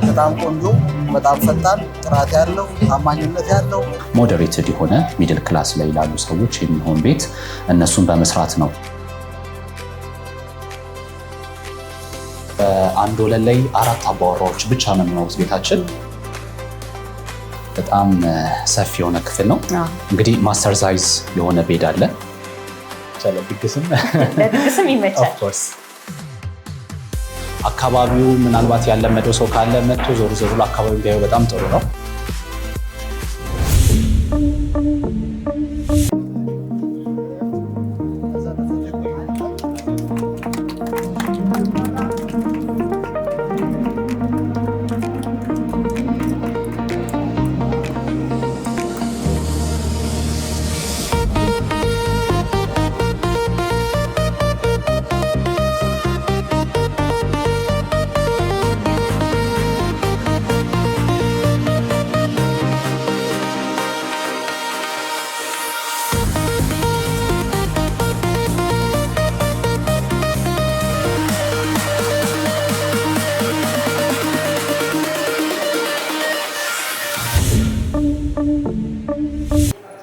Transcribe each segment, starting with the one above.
በጣም ቆንጆ፣ በጣም ፈጣን፣ ጥራት ያለው፣ ታማኝነት ያለው ሞዴሬትድ የሆነ ሚድል ክላስ ላይ ላሉ ሰዎች የሚሆን ቤት እነሱን በመስራት ነው። በአንድ ወለል ላይ 4 አባወራዎች ብቻ ነው የሚኖሩት ቤታችን። በጣም ሰፊ የሆነ ክፍል ነው። እንግዲህ ማስተር ሳይዝ የሆነ ቤድ አለ። ለድግስም ይመቻል። አካባቢው ምናልባት ያለመደው ሰው ካለ መጥቶ ዞር ዞር ብሎ አካባቢው ቢያዩ በጣም ጥሩ ነው።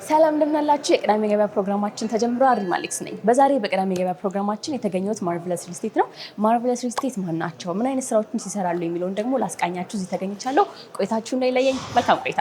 ሰላም እንደምናላችሁ። የቅዳሜ ገበያ ፕሮግራማችን ተጀምሯል። ሪም አሌክስ ነኝ። በዛሬ በቅዳሜ ገበያ ፕሮግራማችን የተገኘሁት ማርቨለስ ሪል ስቴት ነው። ማርቨለስ ሪል ስቴት ማን ናቸው፣ ምን አይነት ስራዎችን ሲሰራሉ የሚለውን ደግሞ ላስቃኛችሁ እዚህ ተገኝቻለሁ። ቆይታችሁ እንዳይለየኝ። መልካም ቆይታ።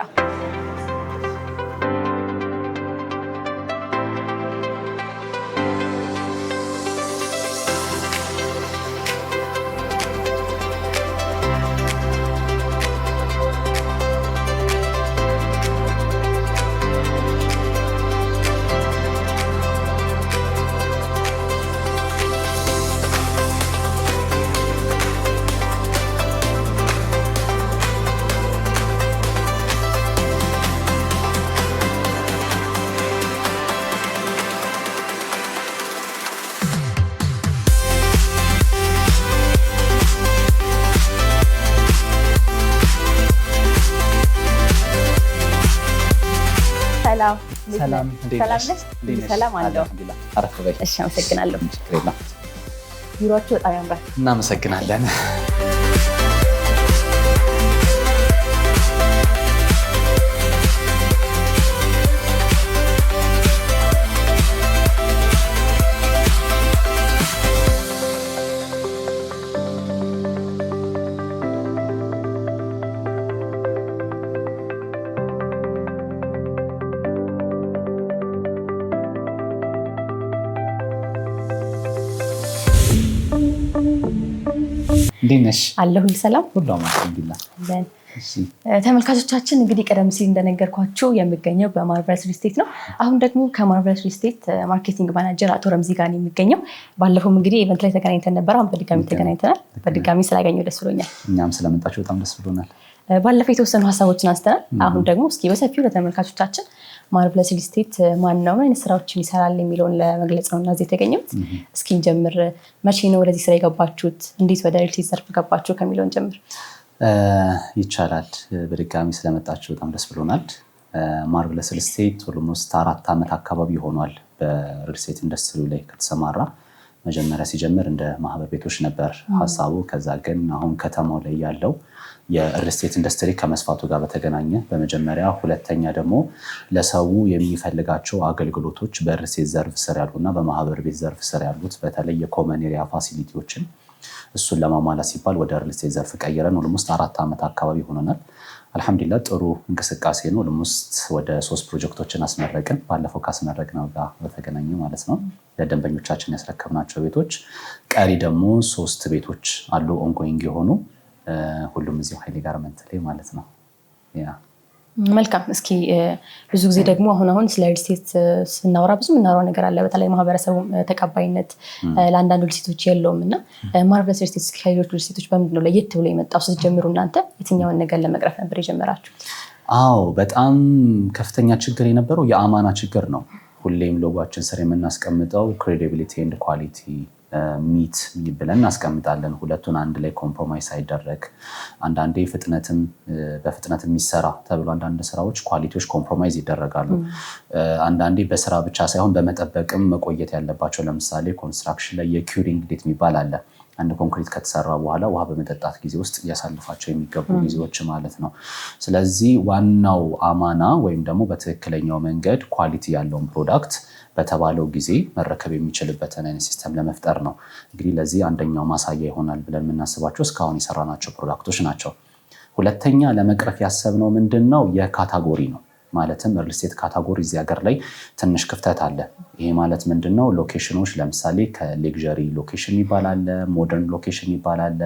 ሰላም ሰላም አለው። አረፍ በይ። እሺ፣ አመሰግናለሁ። ቢሮአችሁ በጣም ያምራል። እናመሰግናለን። እንዴት ነሽ? አለሁልህ። ሰላም ሁሉ አልሐምዱሊላህ። ተመልካቾቻችን እንግዲህ ቀደም ሲል እንደነገርኳችሁ የሚገኘው በማርቨለስ ሪል ስቴት ነው። አሁን ደግሞ ከማርቨለስ ሪል ስቴት ማርኬቲንግ ማናጀር አቶ ረምዚ ጋር ነው የሚገኘው። ባለፈውም እንግዲህ ኢቨንት ላይ ተገናኝተን ነበር። አሁን በድጋሚ ተገናኝተናል። በድጋሚ ስላገኘሁ ደስ ብሎኛል። እኛም ስለመጣችሁ በጣም ደስ ብሎናል። ባለፈው የተወሰኑ ሀሳቦችን አንስተናል። አሁን ደግሞ እስኪ በሰፊው ለተመልካቾቻችን ማርቨለስ ሪል ስቴት ማን ነው፣ ምን አይነት ስራዎችን ይሰራል የሚለውን ለመግለጽ ነው እና እዚህ የተገኘሁት። እስኪ እንጀምር። መቼ ነው ወደዚህ ስራ የገባችሁት? እንዴት ወደ ሪል ስቴት ዘርፍ ገባችሁ ከሚለውን ጀምር። ይቻላል። በድጋሚ ስለመጣችሁ በጣም ደስ ብሎናል። ማርቨለስ ሪል ስቴት ኦልሞስት 4 ዓመት አካባቢ ሆኗል በሪል ስቴት ኢንዱስትሪ ላይ ከተሰማራ። መጀመሪያ ሲጀምር እንደ ማህበር ቤቶች ነበር ሀሳቡ። ከዛ ግን አሁን ከተማው ላይ ያለው የሪል ስቴት ኢንዱስትሪ ከመስፋቱ ጋር በተገናኘ በመጀመሪያ፣ ሁለተኛ ደግሞ ለሰው የሚፈልጋቸው አገልግሎቶች በሪል ስቴት ዘርፍ ስር ያሉና በማህበር ቤት ዘርፍ ስር ያሉት በተለይ የኮመን ኤሪያ ፋሲሊቲዎችን እሱን ለማሟላት ሲባል ወደ ሪል ስቴት ዘርፍ ቀይረን ኦልሞስት 4 ዓመት አካባቢ ሆኖናል። አልሐምዱሊላህ ጥሩ እንቅስቃሴ ነው። ኦልሞስት ወደ 3 ፕሮጀክቶችን አስመረቅን። ባለፈው ካስመረቅነው ጋር በተገናኘ ማለት ነው ለደንበኞቻችን ያስረከብናቸው ቤቶች። ቀሪ ደግሞ 3 ቤቶች አሉ ኦንጎይንግ የሆኑ ሁሉም እዚሁ ኃይሌ ጋርመንት ላይ ማለት ነው። መልካም። እስኪ ብዙ ጊዜ ደግሞ አሁን ስለ ሪል ስቴት ስናወራ ብዙ የምናወራው ነገር አለ። በተለይ ማህበረሰቡ ተቀባይነት ለአንዳንድ ሪል ስቴቶች የለውም እና ማርቨለስ ሪል ስቴት ከሌሎች ሪል ስቴቶች በምንድን ነው ለየት ብሎ የመጣው? ስትጀምሩ እናንተ የትኛውን ነገር ለመቅረፍ ነበር የጀመራችሁት? አዎ፣ በጣም ከፍተኛ ችግር የነበረው የአማና ችግር ነው። ሁሌም ሎጓችን ስር የምናስቀምጠው ክሬዲቢሊቲ ኤንድ ኳሊቲ ሚት ብለን እናስቀምጣለን። ሁለቱን አንድ ላይ ኮምፕሮማይዝ ሳይደረግ አንዳንዴ በፍጥነት የሚሰራ ተብሎ አንዳንድ ስራዎች ኳሊቲዎች ኮምፕሮማይዝ ይደረጋሉ። አንዳንዴ በስራ ብቻ ሳይሆን በመጠበቅም መቆየት ያለባቸው ለምሳሌ ኮንስትራክሽን ላይ የኪውሪንግ ዴት የሚባል አለ። አንድ ኮንክሪት ከተሰራ በኋላ ውሃ በመጠጣት ጊዜ ውስጥ እያሳልፋቸው የሚገቡ ጊዜዎች ማለት ነው። ስለዚህ ዋናው አማና ወይም ደግሞ በትክክለኛው መንገድ ኳሊቲ ያለውን ፕሮዳክት በተባለው ጊዜ መረከብ የሚችልበትን አይነት ሲስተም ለመፍጠር ነው። እንግዲህ ለዚህ አንደኛው ማሳያ ይሆናል ብለን የምናስባቸው እስካሁን የሰራናቸው ፕሮዳክቶች ናቸው። ሁለተኛ ለመቅረፍ ያሰብነው ምንድን ነው? የካታጎሪ ነው። ማለትም ሪል ስቴት ካታጎሪ እዚህ ሀገር ላይ ትንሽ ክፍተት አለ። ይሄ ማለት ምንድን ነው? ሎኬሽኖች ለምሳሌ ከሌክዠሪ ሎኬሽን የሚባል አለ፣ ሞደርን ሎኬሽን የሚባል አለ፣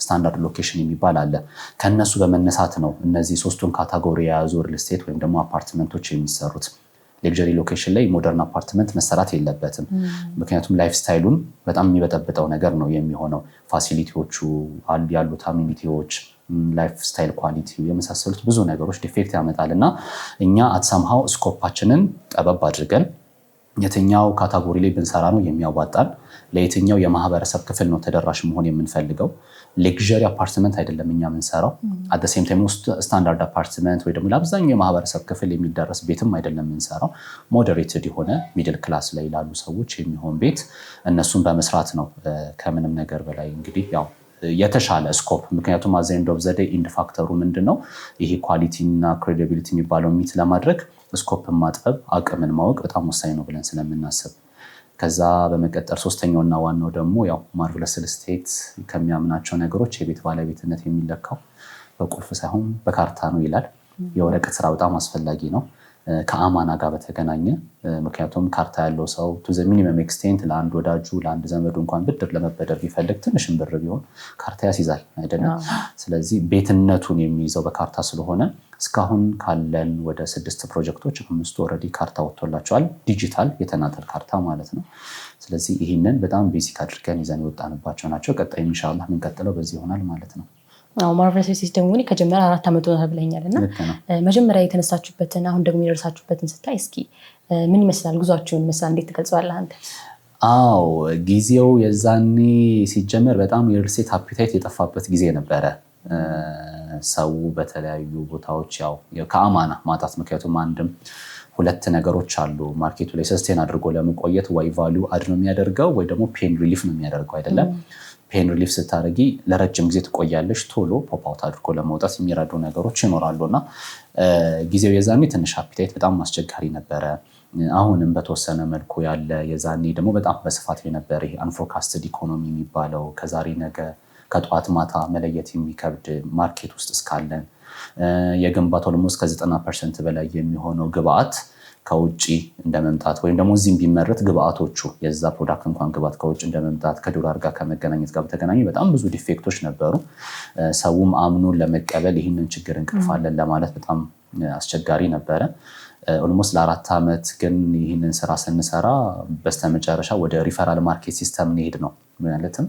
ስታንዳርድ ሎኬሽን የሚባል አለ። ከነሱ በመነሳት ነው እነዚህ ሶስቱን ካታጎሪ የያዙ ሪል ስቴት ወይም ደግሞ አፓርትመንቶች የሚሰሩት። ሌክዠሪ ሎኬሽን ላይ ሞደርን አፓርትመንት መሰራት የለበትም። ምክንያቱም ላይፍ ስታይሉን በጣም የሚበጠብጠው ነገር ነው የሚሆነው። ፋሲሊቲዎቹ ያሉት አሚኒቲዎች፣ ላይፍ ስታይል ኳሊቲ የመሳሰሉት ብዙ ነገሮች ዲፌክት ያመጣል እና እኛ አትሳምሃው ስኮፓችንን ጠበብ አድርገን የትኛው ካታጎሪ ላይ ብንሰራ ነው የሚያዋጣን፣ ለየትኛው የማህበረሰብ ክፍል ነው ተደራሽ መሆን የምንፈልገው። ሌክዠሪ አፓርትመንት አይደለም እኛ የምንሰራው። አት ዘ ሴም ታይም ስታንዳርድ አፓርትመንት ወይ ደግሞ ለአብዛኛው የማህበረሰብ ክፍል የሚደረስ ቤትም አይደለም የምንሰራው። ሞዴሬትድ የሆነ ሚድል ክላስ ላይ ላሉ ሰዎች የሚሆን ቤት እነሱን በመስራት ነው ከምንም ነገር በላይ እንግዲህ ያው የተሻለ ስኮፕ። ምክንያቱም አዘ ኤንድ ኦፍ ዘ ዴይ ኢንድ ፋክተሩ ምንድነው? ይሄ ኳሊቲ እና ክሬዲቢሊቲ የሚባለው ሚት ለማድረግ ስኮፕን ማጥበብ፣ አቅምን ማወቅ በጣም ወሳኝ ነው ብለን ስለምናስብ። ከዛ በመቀጠል ሶስተኛውና ዋናው ደግሞ ያው ማርቨለስ ሪል ስቴት ከሚያምናቸው ነገሮች የቤት ባለቤትነት የሚለካው በቁልፍ ሳይሆን በካርታ ነው ይላል። የወረቀት ስራ በጣም አስፈላጊ ነው ከአማና ጋር በተገናኘ። ምክንያቱም ካርታ ያለው ሰው ቱ ዘ ሚኒመም ኤክስቴንት ለአንድ ወዳጁ ለአንድ ዘመዱ እንኳን ብድር ለመበደር ቢፈልግ ትንሽም ብር ቢሆን ካርታ ያስይዛል አይደለም። ስለዚህ ቤትነቱን የሚይዘው በካርታ ስለሆነ እስካሁን ካለን ወደ 6 ፕሮጀክቶች 5 ኦልሬዲ ካርታ ወጥቶላቸዋል። ዲጂታል የተናጠል ካርታ ማለት ነው። ስለዚህ ይህንን በጣም ቤዚክ አድርገን ይዘን የወጣንባቸው ናቸው። ቀጣይ ኢንሻላህ የምንቀጥለው በዚህ ይሆናል ማለት ነው። ማርቨለስ ሪል ስቴት ደግሞ ከጀመረ 4 ዓመት ሆኖታል ብለኛል እና መጀመሪያ የተነሳችሁበትን አሁን ደግሞ የደረሳችሁበትን ስታይ እስኪ ምን ይመስላል? ጉዟችሁን ይመስላል እንዴት ትገልጸዋለህ አንተ? አዎ ጊዜው የዛኔ ሲጀመር በጣም የሪል ስቴት አፒታይት የጠፋበት ጊዜ ነበረ። ሰው በተለያዩ ቦታዎች ያው ከአማና ማጣት፣ ምክንያቱም አንድም 2 ነገሮች አሉ ማርኬቱ ላይ ሰስቴን አድርጎ ለመቆየት፣ ወይ ቫሊዩ አድ ነው የሚያደርገው ወይ ደግሞ ፔን ሪሊፍ ነው የሚያደርገው አይደለም። ፔን ሪሊፍ ስታደርጊ ለረጅም ጊዜ ትቆያለሽ። ቶሎ ፖፕ አውት አድርጎ ለመውጣት የሚረዱ ነገሮች ይኖራሉ እና ጊዜው የዛኔ ትንሽ አፒታይት በጣም አስቸጋሪ ነበረ። አሁንም በተወሰነ መልኩ ያለ የዛኔ ደግሞ በጣም በስፋት የነበረ ይሄ አንፎርካስትድ ኢኮኖሚ የሚባለው ከዛሬ ነገ ከጠዋት ማታ መለየት የሚከብድ ማርኬት ውስጥ እስካለን የግንባታ ኦልሞስት ከ90% በላይ የሚሆነው ግብአት ከውጭ እንደመምጣት ወይም ደግሞ እዚህም ቢመረት ግብአቶቹ የዛ ፕሮዳክት እንኳን ግብአት ከውጭ እንደመምጣት ከዶላር ጋር ከመገናኘት ጋር በተገናኘ በጣም ብዙ ዲፌክቶች ነበሩ። ሰውም አምኖን ለመቀበል ይህንን ችግር እንቅርፋለን ለማለት በጣም አስቸጋሪ ነበረ። ኦልሞስት ለ4 ዓመት ግን ይህንን ስራ ስንሰራ በስተመጨረሻ ወደ ሪፈራል ማርኬት ሲስተም እንሄድ ነው። ማለትም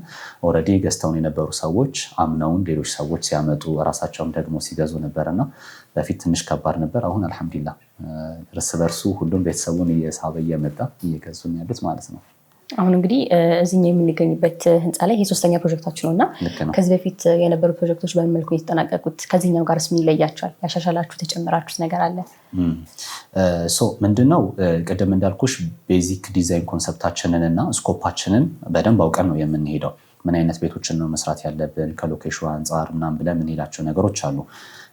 ኦልሬዲ ገዝተውን የነበሩ ሰዎች አምነውን ሌሎች ሰዎች ሲያመጡ ራሳቸውም ደግሞ ሲገዙ ነበርና በፊት ትንሽ ከባድ ነበር። አሁን አልሐምዱሊላህ እርስ በርሱ ሁሉም ቤተሰቡን እየሳበ እየመጣ እየገዙ ያሉት ማለት ነው። አሁን እንግዲህ እዚህኛው የምንገኝበት ህንፃ ላይ የሶስተኛ ፕሮጀክታችን ነው እና ከዚህ በፊት የነበሩ ፕሮጀክቶች በምን መልኩ የተጠናቀቁት? ከዚህኛው ጋርስ ምን ይለያቸዋል? ያሻሻላችሁት የጨመራችሁት ነገር አለ? ምንድነው ቅድም እንዳልኩሽ ቤዚክ ዲዛይን ኮንሰፕታችንን እና ስኮፓችንን በደንብ አውቀን ነው የምንሄደው። ምን አይነት ቤቶችን ነው መስራት ያለብን ከሎኬሽኑ አንጻር ምናምን ብለን የምንሄዳቸው ነገሮች አሉ።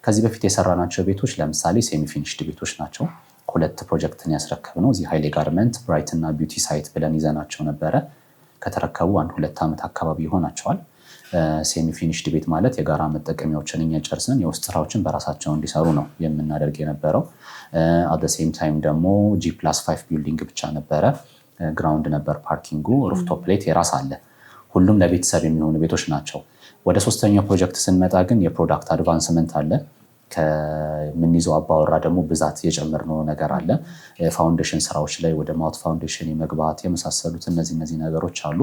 ከዚህ በፊት የሰራናቸው ቤቶች ለምሳሌ ሴሚ ፊኒሽድ ቤቶች ናቸው። 2 ፕሮጀክትን ያስረከብነው እዚህ ሃይሌ ጋርመንት፣ ብራይት እና ቢዩቲ ሳይት ብለን ይዘናቸው ነበረ። ከተረከቡ 1-2 ዓመት አካባቢ ይሆናቸዋል። ሴሚ ፊኒሽድ ቤት ማለት የጋራ መጠቀሚያዎችን እኛ ጨርሰን የውስጥ ስራዎችን በራሳቸው እንዲሰሩ ነው የምናደርግ የነበረው። አት ሴም ታይም ደግሞ G+5 ቢልዲንግ ብቻ ነበረ። ግራውንድ ነበር ፓርኪንጉ፣ ሩፍቶፕ ፕሌት የራስ አለ። ሁሉም ለቤተሰብ የሚሆኑ ቤቶች ናቸው። ወደ 3ኛው ፕሮጀክት ስንመጣ ግን የፕሮዳክት አድቫንስመንት አለ። ከምንይዘው አባወራ ደግሞ ብዛት የጨመርነው ነገር አለ። ፋውንዴሽን ስራዎች ላይ ወደ ማውት ፋውንዴሽን የመግባት የመሳሰሉት እነዚህ ነገሮች አሉ።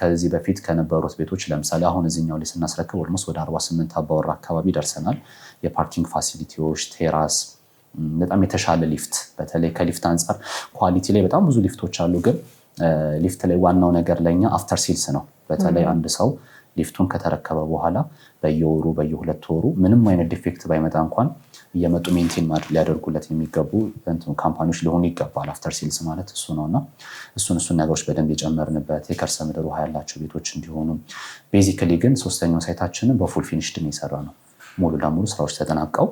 ከዚህ በፊት ከነበሩት ቤቶች ለምሳሌ አሁን እዚህኛው ላይ ስናስረክብ ኦልሞስት ወደ 48 አባወራ አካባቢ ደርሰናል። የፓርኪንግ ፋሲሊቲዎች፣ ቴራስ፣ በጣም የተሻለ ሊፍት፣ በተለይ ከሊፍት አንጻር ኳሊቲ ላይ በጣም ብዙ ሊፍቶች አሉ ግን ሊፍት ላይ ዋናው ነገር ለኛ አፍተር ሴልስ ነው። በተለይ አንድ ሰው ሊፍቱን ከተረከበ በኋላ በየወሩ በየ2 ወሩ ምንም አይነት ዲፌክት ባይመጣ እንኳን እየመጡ ሜንቴን ሊያደርጉለት የሚገቡ ካምፓኒዎች ሊሆኑ ይገባል። አፍተር ሴልስ ማለት እሱ ነውና እሱን ነገሮች በደንብ የጨመርንበት የከርሰ ምድር ውሃ ያላቸው ቤቶች እንዲሆኑ። ቤዚካሊ ግን 3ኛው ሳይታችንን በፉል ፊኒሽድ ነው የሰራ ነው። ሙሉ ለሙሉ ስራዎች ተጠናቀው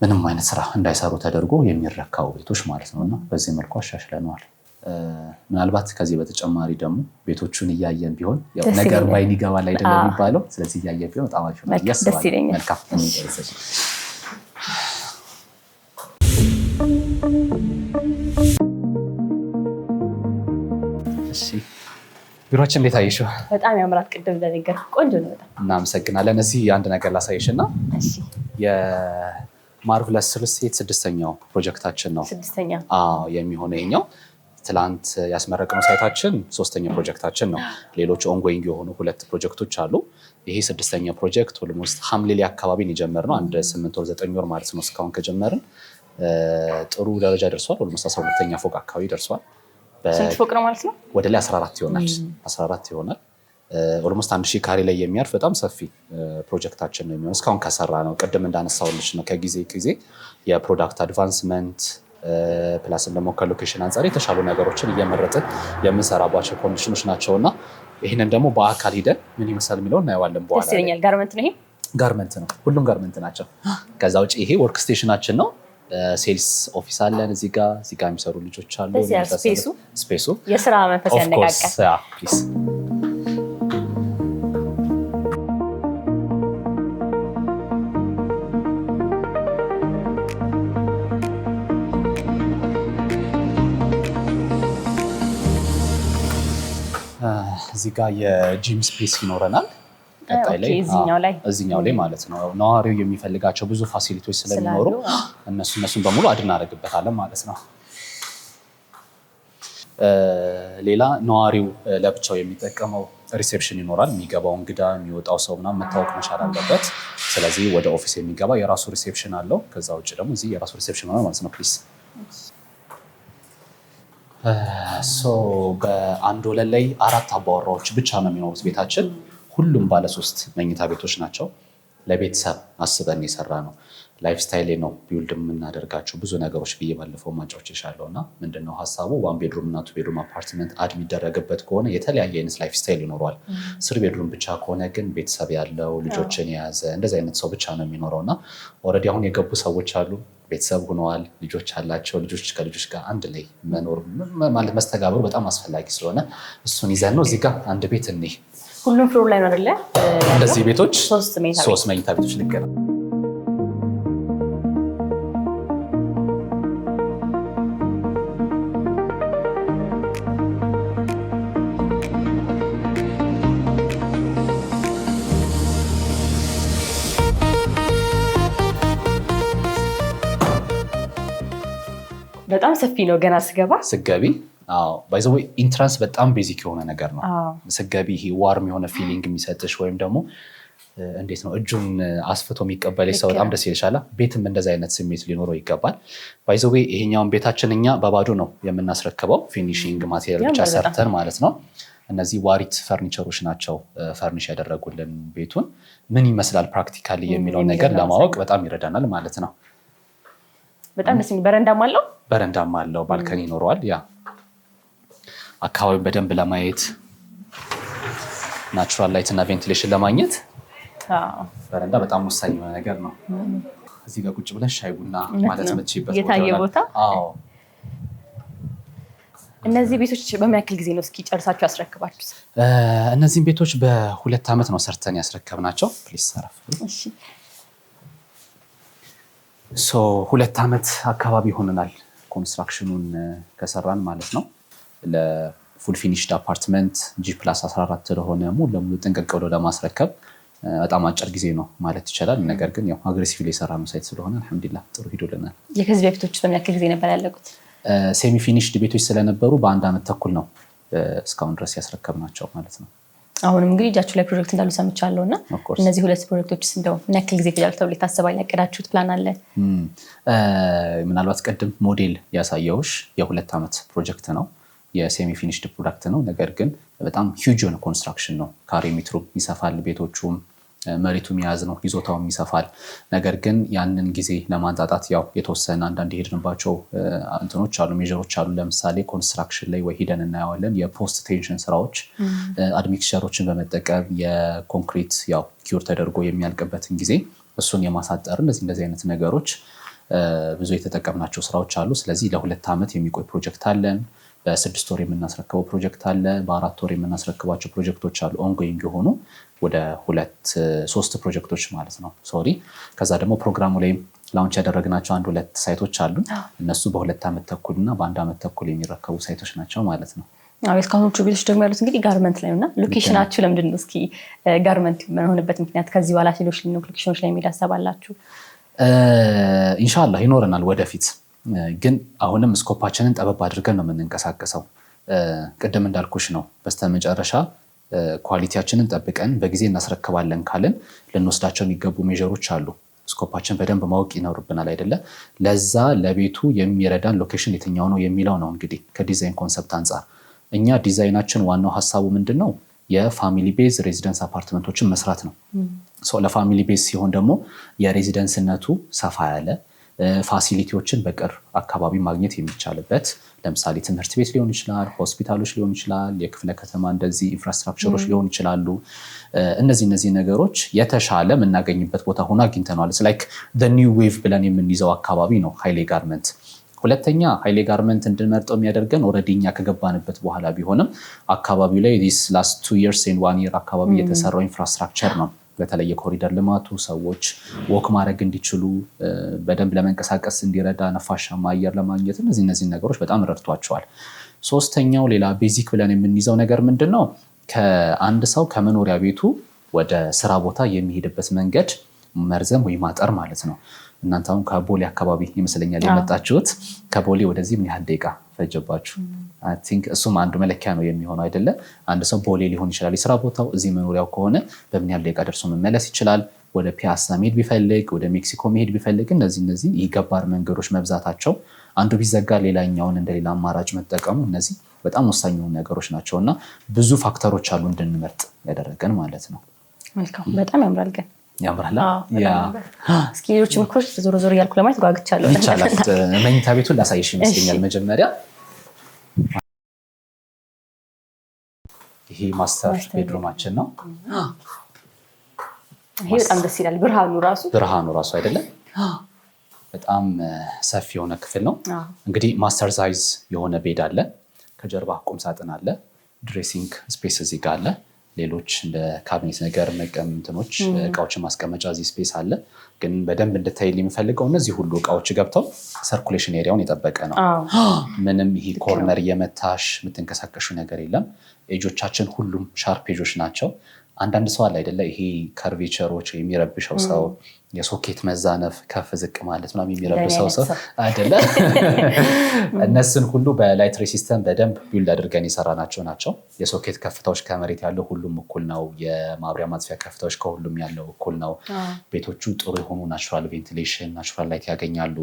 ምንም አይነት ስራ እንዳይሰሩ ተደርጎ የሚረካው ቤቶች ማለት ነውና በዚህ መልኩ አሻሽለነዋል። ምናልባት ከዚህ በተጨማሪ ደግሞ ቤቶቹን እያየን ቢሆን ነገር ባይን ይገባል አይደለም የሚባለው። ስለዚህ እያየን ቢሆን በጣም አሪፍ ነው ያስባል። መልካም ቢሮችን እንዴት አየሽው? በጣም ያምራል። ቅድም ለነገር ቆንጆ ነው በጣም እናመሰግናለን። እዚህ አንድ ነገር ላሳይሽና የማርቭለስ ሪል ስቴት 6ኛው ፕሮጀክታችን ነው። 6ኛ የሚሆነው የኛው ትላንት ያስመረቅነው ሳይታችን 3ኛ ፕሮጀክታችን ነው። ሌሎች ኦንጎይንግ የሆኑ 2 ፕሮጀክቶች አሉ። ይሄ 6ኛ ፕሮጀክት ኦልሞስት ሐምሌ ላይ አካባቢ ነው የጀመርነው። አንድ 8 ወር 9 ወር ማለት ነው እስካሁን ከጀመርን። ጥሩ ደረጃ ደርሷል። ኦልሞስት 12ኛ ፎቅ አካባቢ ደርሷል። ስንት ፎቅ ነው ማለት ነው? ወደ ላይ 14 ይሆናል። ኦልሞስት 1000 ካሬ ላይ የሚያርፍ በጣም ሰፊ ፕሮጀክታችን ነው የሚሆነው። እስካሁን ከሰራ ነው ቅድም እንዳነሳሁልሽ ነው ከጊዜ ጊዜ የፕሮዳክት አድቫንስመንት ፕላስን ደግሞ ከሎኬሽን አንጻር የተሻሉ ነገሮችን እየመረጥን የምንሰራባቸው ኮንዲሽኖች ናቸውና ይህንን ደግሞ በአካል ሂደን ምን ይመስላል የሚለው እናየዋለን በኋላ። ደስ ይለኛል። ጋርመንት ነው ይሄ? ጋርመንት ነው። ሁሉም ጋርመንት ናቸው። ከዛ ውጭ ይሄ ወርክ ስቴሽናችን ነው። ሴልስ ኦፊስ አለን እዚህ ጋር የሚሰሩ ልጆች አሉ። ስፔሱ የስራ መንፈስ ያነቃቃል። እዚህ ጋር የጂም ስፔስ ይኖረናል። ቀጣይ ላይ እዚህኛው ላይ ማለት ነው ነዋሪው የሚፈልጋቸው ብዙ ፋሲሊቲዎች ስለሚኖሩ እነሱን በሙሉ አድ እናደርግበታለን ማለት ነው። ሌላ ነዋሪው ለብቻው የሚጠቀመው ሪሴፕሽን ይኖራል። የሚገባው እንግዳ የሚወጣው ሰው ምናምን መታወቅ መቻል አለበት። ስለዚህ ወደ ኦፊስ የሚገባ የራሱ ሪሴፕሽን አለው። ከዛ ውጭ ደግሞ እዚህ የራሱ ሪሴፕሽን ነው ማለት ነው። ፕሊስ በአንድ ወለል ላይ 4 አባወራዎች ብቻ ነው የሚኖሩት ቤታችን። ሁሉም ባለ 3 መኝታ ቤቶች ናቸው። ለቤተሰብ አስበን የሰራ ነው። ላይፍ ስታይል ነው ቢውልድ የምናደርጋቸው ብዙ ነገሮች ብዬ ባለፈው ማጫዎች ይሻለው እና ምንድነው ሀሳቡ 1 ቤድሩም እና 2 ቤድሩም አፓርትመንት አድ የሚደረግበት ከሆነ የተለያየ አይነት ላይፍ ስታይል ይኖረዋል። 3 ቤድሩም ብቻ ከሆነ ግን ቤተሰብ ያለው ልጆችን የያዘ እንደዚህ አይነት ሰው ብቻ ነው የሚኖረው እና ኦልሬዲ አሁን የገቡ ሰዎች አሉ። ቤተሰብ ሆነዋል፣ ልጆች አላቸው። ልጆች ከልጆች ጋር አንድ ላይ መኖር ማለት መስተጋብሩ በጣም አስፈላጊ ስለሆነ እሱን ይዘን ነው እዚህ ጋር አንድ ቤት እኔ ሁሉም ፍሎር ላይ ነው አይደለ? እንደዚህ ቤቶች 3 መኝታ ቤቶች ልክ ነው። በጣም ሰፊ ነው። ገና ስገቢ ባይ ዘ ወይ ኢንትራንስ በጣም ቤዚክ የሆነ ነገር ነው። ስገቢ ይሄ ዋርም የሆነ ፊሊንግ የሚሰጥሽ ወይም ደግሞ እንዴት ነው እጁን አስፍቶ የሚቀበልሽ ሰው በጣም ደስ ይልሻል። ቤትም እንደዚህ አይነት ስሜት ሊኖረው ይገባል። ባይ ዘ ወይ ይሄኛውን ቤታችን እኛ በባዶ ነው የምናስረክበው፣ ፊኒሺንግ ማቴሪያል ብቻ ሰርተን ማለት ነው። እነዚህ ዋሪት ፈርኒቸሮች ናቸው ፈርኒሽ ያደረጉልን ቤቱን። ምን ይመስላል ፕራክቲካሊ የሚለውን ነገር ለማወቅ በጣም ይረዳናል ማለት ነው። በጣም ደስ የሚል በረንዳም አለው ባልከኒ ይኖረዋል። ያ አካባቢውን በደንብ ለማየት ናቹራል ላይት እና ቬንቲሌሽን ለማግኘት በረንዳ በጣም ወሳኝ የሆነ ነገር ነው። እዚህ ጋር ቁጭ ብለን ሻይ ቡና ማለት የምትችይበት ቦታ። እነዚህ ቤቶች በምን ያክል ጊዜ ነው እስኪ ጨርሳችሁ ያስረክባችሁት? እነዚህም ቤቶች በ2 ዓመት ነው ሰርተን ያስረከብናቸው። ፕሊስ ሰራፍ 2 ዓመት አካባቢ ሆነናል ኮንስትራክሽኑን ከሰራን ማለት ነው። ለፉል ፊኒሽድ አፓርትመንት G+14 ስለሆነ ሙሉ ለሙሉ ጥንቅቅ ብሎ ለማስረከብ በጣም አጭር ጊዜ ነው ማለት ይቻላል። ነገር ግን ያው አግሬሲቭሊ የሰራነው ሳይት ስለሆነ አልሐምዱሊላህ ጥሩ ሂዶልናል። የከዚህ በፊቶች በምን ያክል ጊዜ ነበር ያለቁት? ሴሚ ፊኒሽድ ቤቶች ስለነበሩ በ1 ዓመት ተኩል ነው እስካሁን ድረስ ያስረከብናቸው ማለት ነው። አሁንም እንግዲህ እጃችሁ ላይ ፕሮጀክት እንዳሉ ሰምቻለሁ እና እነዚህ 2 ፕሮጀክቶች እንደው ምን ያክል ጊዜ ይፈጃሉ ተብሎ ታስባል? ያቀዳችሁት ፕላን አለ? ምናልባት ቅድም ሞዴል ያሳየውሽ የ2 ዓመት ፕሮጀክት ነው። የሴሚ ፊኒሽድ ፕሮዳክት ነው። ነገር ግን በጣም ሂውጅ የሆነ ኮንስትራክሽን ነው። ካሬ ሜትሩ ይሰፋል፣ ቤቶቹም መሬቱ የሚያዝ ነው፣ ይዞታውም ይሰፋል። ነገር ግን ያንን ጊዜ ለማንጣጣት ያው የተወሰነ አንዳንድ የሄድንባቸው እንትኖች አሉ፣ ሜዥሮች አሉ። ለምሳሌ ኮንስትራክሽን ላይ ወይ ሂደን እናየዋለን የፖስት ቴንሽን ስራዎች አድሚክስቸሮችን በመጠቀም የኮንክሪት ያው ኪውር ተደርጎ የሚያልቅበትን ጊዜ እሱን የማሳጠር እንደዚህ አይነት ነገሮች ብዙ የተጠቀምናቸው ስራዎች አሉ። ስለዚህ ለ2 ዓመት የሚቆይ ፕሮጀክት አለን። በ6 ወር የምናስረክበው ፕሮጀክት አለ። በ4 ወር የምናስረክባቸው ፕሮጀክቶች አሉ። ኦንጎይንግ የሆኑ ወደ 2-3 ፕሮጀክቶች ማለት ነው። ሶሪ ከዛ ደግሞ ፕሮግራሙ ላይ ላውንች ያደረግናቸው 1-2 ሳይቶች አሉ። እነሱ በ2 ዓመት ተኩል እና በ1 ዓመት ተኩል የሚረከቡ ሳይቶች ናቸው ማለት ነው። እስካሁኖቹ ቤቶች ደግሞ ያሉት እንግዲህ ጋርመንት ላይ እና ሎኬሽናችሁ ለምንድን ነው እስኪ ጋርመንት የሆነበት ምክንያት? ከዚህ በኋላ ሌሎች ሎኬሽኖች ላይ የሚሄድ ሀሳብ አላችሁ? ኢንሻላህ ይኖረናል ወደፊት። ግን አሁንም ስኮፓችንን ጠበብ አድርገን ነው የምንንቀሳቀሰው። ቅድም እንዳልኩሽ ነው በስተመጨረሻ ኳሊቲያችንን ጠብቀን በጊዜ እናስረክባለን ካልን ልንወስዳቸው የሚገቡ ሜዥሮች አሉ። ስኮፓችን በደንብ ማወቅ ይኖርብናል አይደለ? ለዛ ለቤቱ የሚረዳን ሎኬሽን የትኛው ነው የሚለው ነው። እንግዲህ ከዲዛይን ኮንሰፕት አንጻር እኛ ዲዛይናችን ዋናው ሀሳቡ ምንድን ነው? የፋሚሊ ቤዝ ሬዚደንስ አፓርትመንቶችን መስራት ነው። ለፋሚሊ ቤዝ ሲሆን ደግሞ የሬዚደንስነቱ ሰፋ ያለ ፋሲሊቲዎችን በቅርብ አካባቢ ማግኘት የሚቻልበት ለምሳሌ ትምህርት ቤት ሊሆን ይችላል፣ ሆስፒታሎች ሊሆን ይችላል፣ የክፍለ ከተማ እንደዚህ ኢንፍራስትራክቸሮች ሊሆን ይችላሉ። እነዚህ ነገሮች የተሻለ የምናገኝበት ቦታ ሆኖ አግኝተነዋል። ላይክ ኒው ዌቭ ብለን የምንይዘው አካባቢ ነው ኃይሌ ጋርመንት። ሁለተኛ ኃይሌ ጋርመንት እንድንመርጠው የሚያደርገን ኦልሬዲ እኛ ከገባንበት በኋላ ቢሆንም አካባቢው ላይ ላስት 2 years and 1 year አካባቢ የተሰራው ኢንፍራስትራክቸር ነው። በተለይ የኮሪደር ልማቱ ሰዎች ወክ ማድረግ እንዲችሉ በደንብ ለመንቀሳቀስ እንዲረዳ ነፋሻማ አየር ለማግኘት እነዚህ ነገሮች በጣም ረድቷቸዋል። ሶስተኛው ሌላ ቤዚክ ብለን የምንይዘው ነገር ምንድን ነው? ከአንድ ሰው ከመኖሪያ ቤቱ ወደ ስራ ቦታ የሚሄድበት መንገድ መርዘም ወይ ማጠር ማለት ነው። እናንተ አሁን ከቦሌ አካባቢ ይመስለኛል የመጣችሁት። ከቦሌ ወደዚህ ምን ያህል ደቂቃ ፈጀባችሁ? አይ ቲንክ እሱም አንዱ መለኪያ ነው የሚሆነው አይደለ? አንድ ሰው ቦሌ ሊሆን ይችላል የስራ ቦታው፣ እዚህ መኖሪያው ከሆነ በምን ያህል ደቂቃ ደርሶ መመለስ ይችላል? ወደ ፒያሳ መሄድ ቢፈልግ፣ ወደ ሜክሲኮ መሄድ ቢፈልግ እነዚህ የገባር መንገዶች መብዛታቸው አንዱ ቢዘጋ ሌላኛውን እንደሌላ አማራጭ መጠቀሙ እነዚህ በጣም ወሳኝ የሆኑ ነገሮች ናቸው እና ብዙ ፋክተሮች አሉ እንድንመርጥ ያደረገን ማለት ነው። መልካም፣ በጣም ያምራል ግን ያምራል። እስኪ ሌሎች ምክሮች ዞሮ ዞሮ እያልኩ ለማየት ጓግቻለሁ። ይቻላል። መኝታ ቤቱን ላሳይሽ ይመስለኛል። መጀመሪያ ይሄ ማስተር ቤድሩማችን ነው። ይሄ በጣም ደስ ይላል። ብርሃኑ ራሱ አይደለም በጣም ሰፊ የሆነ ክፍል ነው። እንግዲህ ማስተር ሳይዝ የሆነ ቤድ አለ። ከጀርባ ቁም ሳጥን አለ። ድሬሲንግ ስፔስ እዚህ ጋር አለ። ሌሎች እንደ ካቢኔት ነገር መቀምጥኖች እቃዎችን ማስቀመጫ እዚህ ስፔስ አለ። ግን በደንብ እንድታይል የሚፈልገው እነዚህ ሁሉ እቃዎች ገብተው ሰርኩሌሽን ኤሪያውን የጠበቀ ነው። ምንም ይሄ ኮርነር የመታሽ የምትንቀሳቀሹ ነገር የለም። ኤጆቻችን ሁሉም ሻርፕ ኤጆች ናቸው። አንዳንድ ሰው አለ አይደለ? ይሄ ከርቬቸሮች የሚረብሸው ሰው የሶኬት መዛነፍ ከፍ ዝቅ ማለት ምናምን የሚረብሸው ሰው አይደለ? እነሱን ሁሉ በላይት ሬሲስተንት በደንብ ቢልድ አድርገን የሰራናቸው ናቸው። የሶኬት ከፍታዎች ከመሬት ያለው ሁሉም እኩል ነው። የማብሪያ ማጥፊያ ከፍታዎች ከሁሉም ያለው እኩል ነው። ቤቶቹ ጥሩ የሆኑ ናቹራል ቬንቲሌሽን፣ ናቹራል ላይት ያገኛሉ።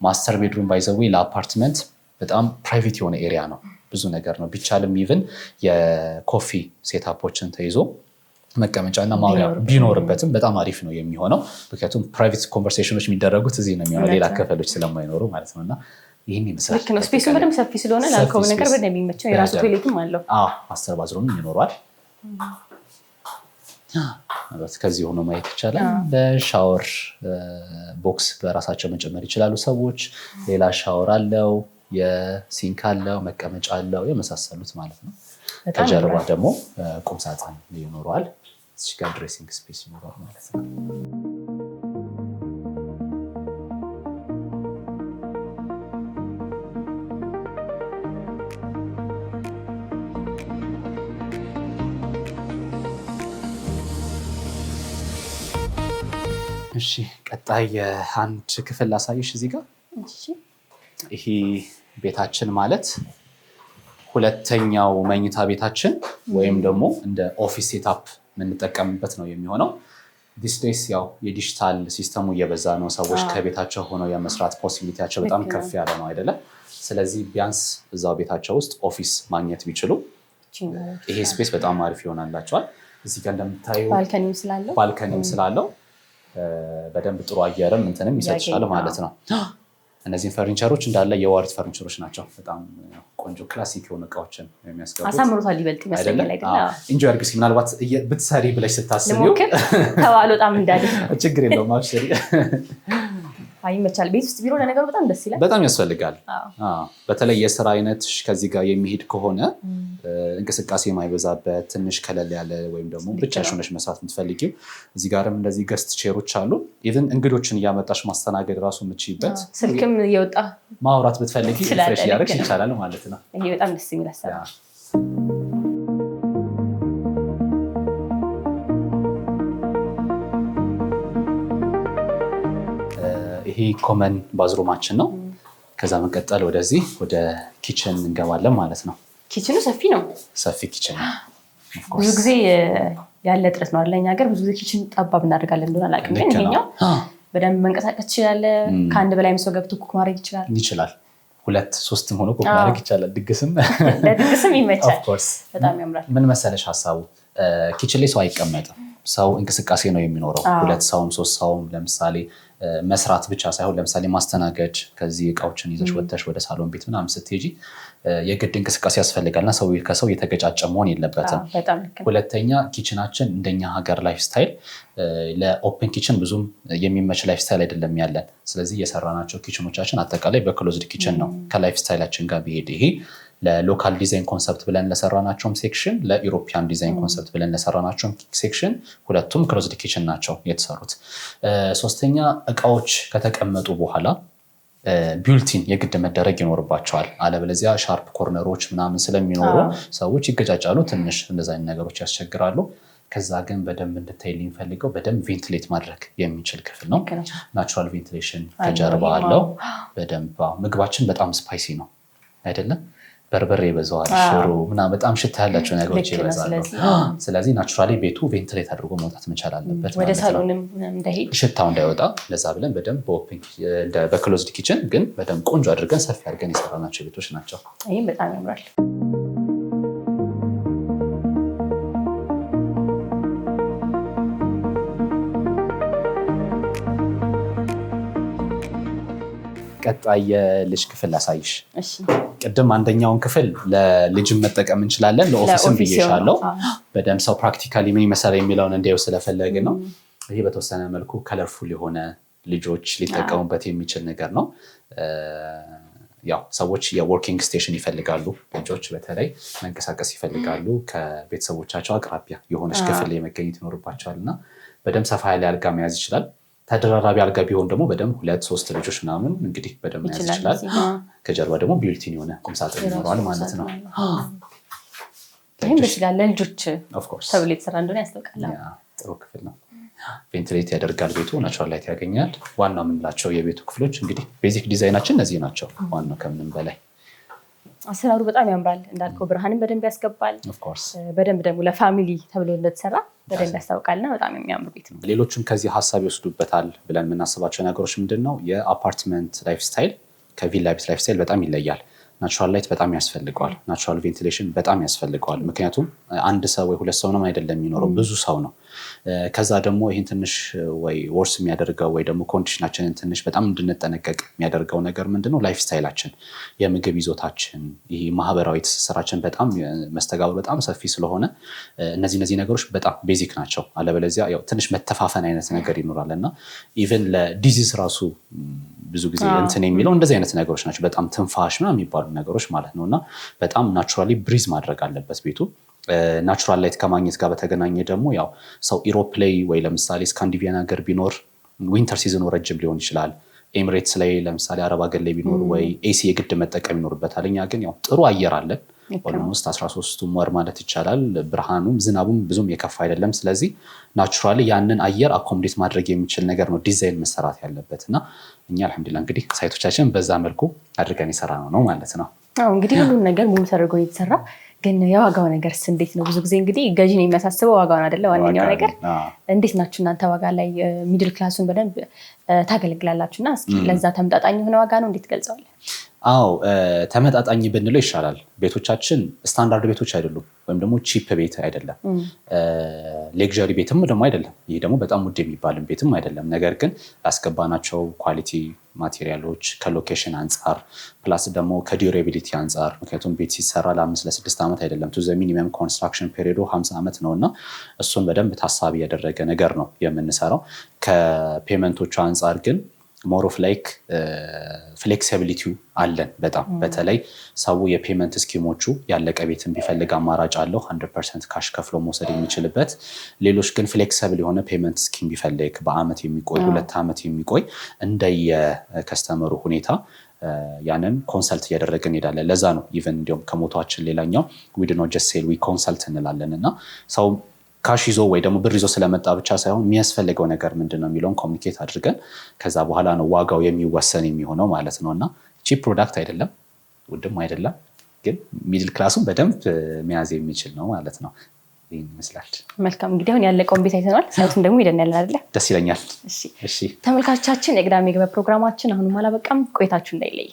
ማስተር ቤድሩም ባይዘዌ ለአፓርትመንት በጣም ፕራይቬት የሆነ ኤሪያ ነው። ብዙ ነገር ነው። ቢቻልም ኢቭን የኮፊ ሴታፖችን ተይዞ መቀመጫ እና ማውሪያ ቢኖርበትም በጣም አሪፍ ነው የሚሆነው። ምክንያቱም ፕራይቬት ኮንቨርሴሽኖች የሚደረጉት እዚህ ነው የሚሆነው፣ ሌላ ክፍሎች ስለማይኖሩ ማለት ነው። እና ይህን ይመስላል። ልክ ነው። ስፔሱ በደንብ ሰፊ ስለሆነ ላልከው ነገር በደንብ የሚመቸው የራሱ ቶይሌትም አለው። ማስተር ባዝሩም ይኖረዋል። ከዚህ ሆኖ ማየት ይቻላል። ለሻወር ቦክስ በራሳቸው መጨመር ይችላሉ ሰዎች። ሌላ ሻወር አለው፣ የሲንክ አለው፣ መቀመጫ አለው፣ የመሳሰሉት ማለት ነው። ከጀርባ ደግሞ ቁም ሳጥን ይኖረዋል። እዚህ ጋር ድሬሲንግ ስፔስ ይኖረዋል ማለት ነው። እሺ፣ ቀጣይ አንድ ክፍል ላሳይሽ እዚህ ጋር። ይሄ ቤታችን ማለት ሁለተኛው መኝታ ቤታችን ወይም ደግሞ እንደ ኦፊስ ሴታፕ የምንጠቀምበት ነው የሚሆነው። ዲስ ዴይስ ያው የዲጂታል ሲስተሙ እየበዛ ነው። ሰዎች ከቤታቸው ሆነው የመስራት ፖሲቢሊቲያቸው በጣም ከፍ ያለ ነው አይደለም? ስለዚህ ቢያንስ እዛው ቤታቸው ውስጥ ኦፊስ ማግኘት ቢችሉ ይሄ ስፔስ በጣም አሪፍ ይሆናላቸዋል። እዚህ ጋር እንደምታዩ ባልከኒም ስላለው በደንብ ጥሩ አየርም እንትንም ይሰጥሻል ማለት ነው። እነዚህን ፈርኒቸሮች እንዳለ የዋሪት ፈርኒቸሮች ናቸው። በጣም ቆንጆ ክላሲክ የሆኑ እቃዎችን የሚያስገቡት አሳምሮታል ይበልጥ ይመስለኛል አይደል? ኢንጆይ አድርጊ። ምናልባት ብትሰሪ ብለሽ ስታስቢው ተባሎ በጣም እንዳለ ችግር የለውም አብሽሪ። ይመቻል። ቤት ውስጥ ቢሮ ለነገሩ በጣም ደስ ይላል። በጣም ያስፈልጋል። በተለይ የስራ አይነት ከዚህ ጋር የሚሄድ ከሆነ እንቅስቃሴ የማይበዛበት ትንሽ ከለል ያለ ወይም ደግሞ ብቻሽ ሆነሽ መስራት የምትፈልጊው እዚህ ጋርም እንደዚህ ገስት ቼሮች አሉ። ኢቭን እንግዶችን እያመጣሽ ማስተናገድ ራሱ የምትችይበት ስልክም እየወጣ ማውራት ብትፈልጊ ፍሬሽ እያደረግሽ ይቻላል ማለት ነው። ይሄ በጣም ደስ የሚል አሰራር። ይሄ ኮመን ባዝሩማችን ነው። ከዛ መቀጠል ወደዚህ ወደ ኪችን እንገባለን ማለት ነው። ኪችኑ ሰፊ ነው። ሰፊ ኪችን ነው። ብዙ ጊዜ ያለ ጥረት ነው አለኝ ሀገር ብዙ ጊዜ ኪችን ጠባብ እናደርጋለን እንደሆነ አላውቅም፣ ግን ይሄኛው በደንብ መንቀሳቀስ ይችላል። ከአንድ በላይም ሰው ገብቶ ኩክ ማድረግ ይችላል። 2-3 ሆኖ ኩክ ማድረግ ይቻላል። ለድግስም ይመቻል። በጣም ያምራል። ምን መሰለሽ ሀሳቡ ኪችን ላይ ሰው አይቀመጥም። ሰው እንቅስቃሴ ነው የሚኖረው። 2 ሰውም 3 ሰውም ለምሳሌ መስራት ብቻ ሳይሆን ለምሳሌ ማስተናገድ ከዚህ እቃዎችን ይዘሽ ወጥተሽ ወደ ሳሎን ቤት ምናምን ስትሄጂ የግድ እንቅስቃሴ ያስፈልጋልና ሰው ከሰው የተገጫጨ መሆን የለበትም። ሁለተኛ ኪችናችን እንደኛ ሀገር ላይፍ ስታይል ለኦፕን ኪችን ብዙም የሚመች ላይፍ ስታይል አይደለም ያለን። ስለዚህ የሰራናቸው ኪችኖቻችን አጠቃላይ በክሎዝድ ኪችን ነው ከላይፍ ስታይላችን ጋር ቢሄድ ይሄ ለሎካል ዲዛይን ኮንሰፕት ብለን ለሰራናቸውም ሴክሽን ለኢሮፒያን ዲዛይን ኮንሰፕት ብለን ለሰራናቸውም ሴክሽን ሁለቱም ክሎዝድ ኪችን ናቸው የተሰሩት። ሶስተኛ እቃዎች ከተቀመጡ በኋላ ቢልቲን የግድ መደረግ ይኖርባቸዋል። አለበለዚያ ሻርፕ ኮርነሮች ምናምን ስለሚኖሩ ሰዎች ይገጫጫሉ፣ ትንሽ እንደዛ አይነት ነገሮች ያስቸግራሉ። ከዛ ግን በደንብ እንድታይልኝ ፈልገው በደንብ ቬንቲሌት ማድረግ የሚችል ክፍል ነው። ናቹራል ቬንቲሌሽን ከጀርባ አለው በደንብ። ምግባችን በጣም ስፓይሲ ነው አይደለም? በርበሬ ይበዛዋል፣ ሽሮ ምናምን በጣም ሽታ ያላቸው ነገሮች ይበዛሉ። ስለዚህ ናቹራሊ ቤቱ ቬንትሌት አድርጎ መውጣት መቻል አለበት፣ ወደ ሳሎንም እንዳይሄድ ሽታው እንዳይወጣ። ለዛ ብለን በደንብ በክሎዝድ ኪችን ግን በደንብ ቆንጆ አድርገን ሰፊ አድርገን የሰራናቸው ቤቶች ናቸው። ይህም በጣም ያምራል። ቀጣይ የልጅ ክፍል ላሳይሽ። ቅድም አንደኛውን ክፍል ለልጅም መጠቀም እንችላለን፣ ለኦፊስም ብዬሻለው። በደንብ ሰው ፕራክቲካሊ ምን ይመስላል የሚለውን እንዲያዩ ስለፈለግን ነው። ይሄ በተወሰነ መልኩ ከለርፉል የሆነ ልጆች ሊጠቀሙበት የሚችል ነገር ነው። ያው ሰዎች የወርኪንግ ስቴሽን ይፈልጋሉ። ልጆች በተለይ መንቀሳቀስ ይፈልጋሉ። ከቤተሰቦቻቸው አቅራቢያ የሆነች ክፍል ላይ መገኘት ይኖርባቸዋል እና በደንብ ሰፋ ያለ አልጋ መያዝ ይችላል። ተደራራቢ አልጋ ቢሆን ደግሞ በደንብ 2-3 ልጆች ምናምን እንግዲህ በደንብ መያዝ ይችላል። ከጀርባ ደግሞ ቢልቲን የሆነ ቁምሳጥን ይኖረዋል ማለት ነው። ይህም ደስ ይላል። ለልጆች ተብሎ የተሰራ እንደሆነ ያስታውቃል። ጥሩ ክፍል ነው። ቬንቲሌት ያደርጋል ቤቱ፣ ናቹራል ላይት ያገኛል። ዋናው የምንላቸው የቤቱ ክፍሎች እንግዲህ ቤዚክ ዲዛይናችን እነዚህ ናቸው። ዋናው ከምንም በላይ አሰራሩ በጣም ያምራል። እንዳልከው ብርሃንን በደንብ ያስገባል። በደንብ ደግሞ ለፋሚሊ ተብሎ እንደተሰራ በደንብ ያስታውቃልና በጣም የሚያምር ቤት ነው። ሌሎችም ከዚህ ሀሳብ ይወስዱበታል ብለን የምናስባቸው ነገሮች ምንድን ነው? የአፓርትመንት ላይፍ ስታይል ከቪላ ቤት ላይፍ ስታይል በጣም ይለያል። ናቹራል ላይት በጣም ያስፈልገዋል። ናቹራል ቬንቲሌሽን በጣም ያስፈልገዋል። ምክንያቱም አንድ ሰው ወይ 2 ሰው ነው አይደለም የሚኖረው፣ ብዙ ሰው ነው። ከዛ ደግሞ ይህን ትንሽ ወይ ወርስ የሚያደርገው ወይ ደግሞ ኮንዲሽናችንን ትንሽ በጣም እንድንጠነቀቅ የሚያደርገው ነገር ምንድነው? ላይፍ ስታይላችን፣ የምግብ ይዞታችን፣ ይህ ማህበራዊ ትስስራችን በጣም መስተጋብር በጣም ሰፊ ስለሆነ እነዚህ ነገሮች በጣም ቤዚክ ናቸው። አለበለዚያ ያው ትንሽ መተፋፈን አይነት ነገር ይኖራል እና ኢቨን ለዲዚዝ ራሱ ብዙ ጊዜ እንትን የሚለው እንደዚህ አይነት ነገሮች ናቸው። በጣም ትንፋሽ ምናምን የሚባሉ ነገሮች ማለት ነው እና በጣም ናቹራሊ ብሪዝ ማድረግ አለበት ቤቱ። ናቹራል ላይት ከማግኘት ጋር በተገናኘ ደግሞ ያው ሰው ኢሮፕ ላይ ወይ ለምሳሌ ስካንዲቪያን ሀገር ቢኖር ዊንተር ሲዝኑ ረጅም ሊሆን ይችላል። ኤሚሬትስ ላይ ለምሳሌ አረብ ሀገር ላይ ቢኖር ወይ ኤሲ የግድ መጠቀም ይኖርበታል። እኛ ግን ያው ጥሩ አየር አለን። ኦልሞስት 13ቱም ወር ማለት ይቻላል። ብርሃኑም ዝናቡም ብዙም የከፋ አይደለም። ስለዚህ ናቹራሊ ያንን አየር አኮሞዴት ማድረግ የሚችል ነገር ነው ዲዛይን መሰራት ያለበት እና እኛ አልሐምዱሊላህ እንግዲህ ሳይቶቻችን በዛ መልኩ አድርገን የሰራ ነው ማለት ነው። እንግዲህ ሁሉም ነገር ሙሉ ተደርጎ የተሰራ ግን የዋጋው ነገርስ እንዴት ነው? ብዙ ጊዜ እንግዲህ ገዢን የሚያሳስበው ዋጋውን አይደለ? ዋነኛው ነገር እንዴት ናችሁ እናንተ ዋጋ ላይ? ሚድል ክላሱን በደንብ ታገለግላላችሁ እና እስኪ ለዛ ተመጣጣኝ የሆነ ዋጋ ነው እንዴት ገልጸዋል? አዎ ተመጣጣኝ ብንለው ይሻላል። ቤቶቻችን ስታንዳርድ ቤቶች አይደሉም፣ ወይም ደግሞ ቺፕ ቤት አይደለም፣ ሌክዠሪ ቤትም ደግሞ አይደለም። ይሄ ደግሞ በጣም ውድ የሚባልም ቤትም አይደለም። ነገር ግን ያስገባናቸው ኳሊቲ ማቴሪያሎች ከሎኬሽን አንጻር ፕላስ ደግሞ ከዲዩሬቢሊቲ አንጻር፣ ምክንያቱም ቤት ሲሰራ ለ5 ለ6 ዓመት አይደለም፣ ቱ ዘ ሚኒመም ኮንስትራክሽን ፔሪዮዱ 50 ዓመት ነው እና እሱን በደንብ ታሳቢ ያደረገ ነገር ነው የምንሰራው። ከፔመንቶቹ አንጻር ግን ሞር ኦፍ ላይክ ፍሌክሲቢሊቲው አለን በጣም በተለይ ሰው የፔመንት ስኪሞቹ ያለቀ ቤትን ቢፈልግ አማራጭ አለው 100% ካሽ ከፍሎ መውሰድ የሚችልበት። ሌሎች ግን ፍሌክሲብል የሆነ ፔመንት ስኪም ቢፈልግ በአመት የሚቆይ 2 ዓመት የሚቆይ እንደየ ከስተመሩ ሁኔታ ያንን ኮንሰልት እያደረግን እንሄዳለን። ለዛ ነው ኢቨን እንዲሁም ከሞቷችን ሌላኛው ዊ ዱ ኖት ጀስት ሴል ዊ ኮንሰልት እንላለን እና ሰው ካሽ ይዞ ወይ ደግሞ ብር ይዞ ስለመጣ ብቻ ሳይሆን የሚያስፈልገው ነገር ምንድነው የሚለውን ኮሚኒኬት አድርገን ከዛ በኋላ ነው ዋጋው የሚወሰን የሚሆነው ማለት ነው እና ቺፕ ፕሮዳክት አይደለም፣ ውድም አይደለም፣ ግን ሚድል ክላሱን በደንብ መያዝ የሚችል ነው ማለት ነው። ይህን ይመስላል። መልካም እንግዲህ አሁን ያለቀውን ቤት አይተናል። ሳይቱን ደግሞ ሄደን ያለን አይደለ? ደስ ይለኛል። እሺ ተመልካቾቻችን የቅዳሜ ገበያ ፕሮግራማችን አሁንም አላበቃም። ቆይታችሁ እንዳይለይ።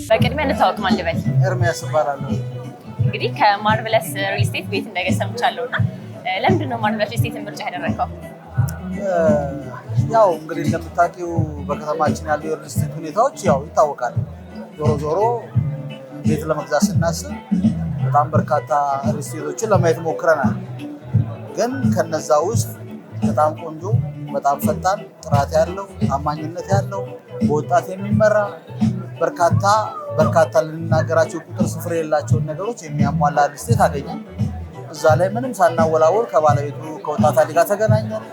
በቅድሚያ እንታወቅ ማን ልበል? ኤርሚያስ እባላለሁ። እንግዲህ ከማርቨለስ ሪል ስቴት ቤት እንደገሰምቻለሁ እና ለምንድን ነው ማርቨለስ ሪል ስቴት ምርጫ ያደረገው? ያው እንግዲህ እንደምታውቂው በከተማችን ያሉ የሪል ስቴት ሁኔታዎች ያው ይታወቃል። ዞሮ ዞሮ ቤት ለመግዛት ስናስብ በጣም በርካታ ሪል ስቴቶችን ለማየት ሞክረናል። ግን ከነዛ ውስጥ በጣም ቆንጆ፣ በጣም ፈጣን፣ ጥራት ያለው፣ ታማኝነት ያለው፣ በወጣት የሚመራ በርካታ ልንናገራቸው ቁጥር ስፍር የሌላቸውን ነገሮች የሚያሟላ ሪል ስቴት አገኘን። እዛ ላይ ምንም ሳናወላወል ከባለቤቱ ከወጣት አሊ ጋር ተገናኘን።